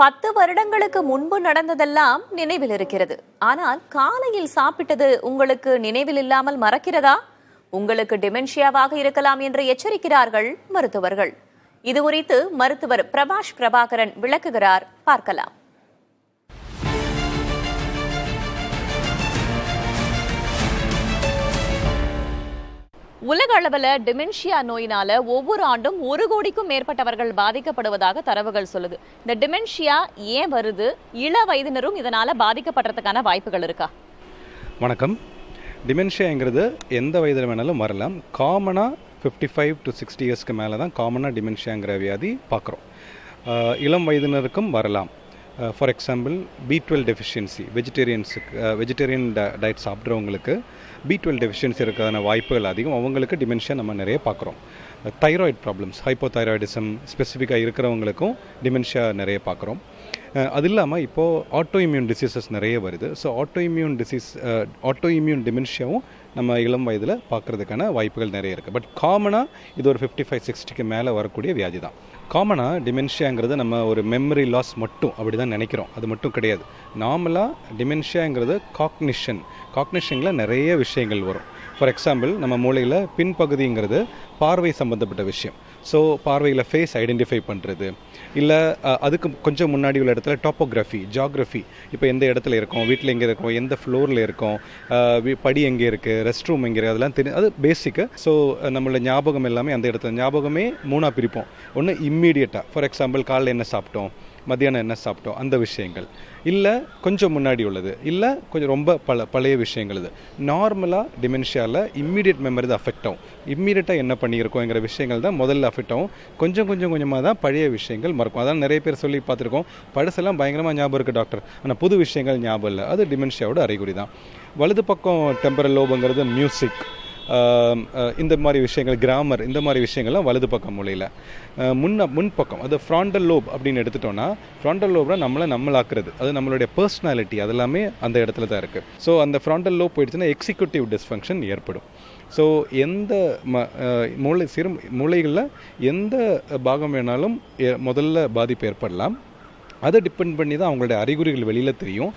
10 வருடங்களுக்கு முன்பு நடந்ததெல்லாம் நினைவில் இருக்கிறது. ஆனால் காலையில் சாப்பிட்டது உங்களுக்கு நினைவில் இல்லாமல் மறக்கிறதா? உங்களுக்கு டிமென்ஷியாவாக இருக்கலாம் என்று எச்சரிக்கிறார்கள் மருத்துவர்கள். இது குறித்து மருத்துவர் பிரபாஷ் பிரபாகரன் விளக்குகிறார். பார்க்கலாம். உலக அளவில் டிமென்ஷியா நோயினால ஒவ்வொரு ஆண்டும் 1 கோடிக்கும் மேற்பட்டவர்கள் பாதிக்கப்படுவதாக தரவுகள் சொல்லுது. இந்த டிமென்ஷியா ஏன் வருது? இள வயதினரும் இதனால பாதிக்கப்படுறதுக்கான வாய்ப்புகள் இருக்கா? வணக்கம். டிமென்ஷியாங்கிறது எந்த வயதில் வேணாலும் வரலாம். காமனாக 55 to 60 இயர்ஸ்க்கு மேலே தான் காமனாக டிமென்ஷியாங்கிற வியாதி பார்க்குறோம். இளம் வயதினருக்கும் வரலாம். For example B12 deficiency, vegetarian diet சாப்பிட்றவங்களுக்கு B12 டெஃபிஷியன்சி இருக்கிறதான வாய்ப்புகள் அதிகம். அவங்களுக்கு டிமென்ஷியா நம்ம நிறைய பார்க்குறோம். தைராய்டு ப்ராப்ளம்ஸ், ஹைப்போதைராய்டிசம் ஸ்பெசிஃபிக்காக இருக்கிறவங்களுக்கும் டிமென்ஷியா நிறைய பார்க்குறோம். அது இல்லாமல் இப்போது ஆட்டோ இம்யூன் டிசீசஸ் நிறைய வருது. ஸோ ஆட்டோ இம்யூன் டிமென்ஷியாவும் நம்ம இளம் வயதில் பார்க்குறதுக்கான வாய்ப்புகள் நிறைய இருக்குது. பட் காமனாக இது ஒரு 55-60க்கு மேலே வரக்கூடிய வியாதி தான். காமனாக டிமென்ஷியாங்கிறது நம்ம ஒரு மெமரி லாஸ் மட்டும் அப்படி தான் நினைக்கிறோம். அது மட்டும் கிடையாது. நார்மலாக டிமென்ஷியாங்கிறது காக்னிஷனில் நிறைய விஷயங்கள் வரும். ஃபார் எக்ஸாம்பிள், நம்ம மூளையில் பின்பகுதிங்கிறது பார்வை சம்மந்தப்பட்ட விஷயம். ஸோ பார்வையில் ஃபேஸ் ஐடென்டிஃபை பண்ணுறது, இல்லை அதுக்கு கொஞ்சம் முன்னாடி உள்ள இடத்துல டாப்போகிராஃபி, ஜியாகிரஃபி, இப்போ எந்த இடத்துல இருக்கோம், வீட்டில் எங்கே இருக்கோம், எந்த ஃப்ளோரில் இருக்கோம், படி எங்கே இருக்குது, ரெஸ்ட் ரூம் எங்கே, அதெல்லாம் தெரியும். அது பேசிக்கு. ஸோ நம்மளோட ஞாபகம் எல்லாமே அந்த இடத்துல. ஞாபகமே 3ஆக பிரிப்போம். ஒன்று இம்மீடியட்டாக, ஃபார் எக்ஸாம்பிள் காலையில் என்ன சாப்பிட்டோம், மத்தியானம் என்ன சாப்பிட்டோம், அந்த விஷயங்கள். இல்லை கொஞ்சம் முன்னாடி உள்ளது, இல்லை கொஞ்சம் ரொம்ப பழைய விஷயங்கள். இது நார்மலாக டிமென்ஷியாவில் இம்மீடியட் மெமரி தான் அஃபெக்ட் ஆகும். இம்மீடியட்டாக என்ன பண்ணியிருக்கோங்கிற விஷயங்கள் தான் முதல்ல அஃபெக்ட் ஆகும். கொஞ்சமாக தான் பழைய விஷயங்கள் மறக்கும். அதான் நிறைய பேர் சொல்லி பார்த்துருக்கோம், பழசெல்லாம் பயங்கரமாக ஞாபகம் இருக்குது டாக்டர், ஆனால் புது விஷயங்கள் ஞாபகம் இல்லை. அது டிமென்ஷியாவோட அறிகுறி தான். வலது பக்கம் டெம்பரல் லோபுங்கிறது மியூசிக், இந்த மாதிரி விஷயங்கள், கிராமர், இந்த மாதிரி விஷயங்கள்லாம் வலது பக்கம் மூலையில். முன்பக்கம் அது ஃப்ராண்டல் லோப் அப்படின்னு எடுத்துட்டோன்னா, ஃப்ராண்டல் லோப்னா நம்மளாக்குறது, அது நம்மளுடைய பர்சனாலிட்டி, அதெல்லாமே அந்த இடத்துல தான் இருக்குது. ஸோ அந்த ஃப்ராண்டல் லோப் போயிடுச்சுன்னா எக்ஸிக்யூட்டிவ் டிஸ்ஃபங்க்ஷன் ஏற்படும். ஸோ எந்த மூளைகளில் எந்த பாகம் வேணாலும் முதல்ல பாதிப்பு ஏற்படலாம். அதை டிபெண்ட் பண்ணி தான் அவங்களுடைய அறிகுறிகள் வெளியில் தெரியும்.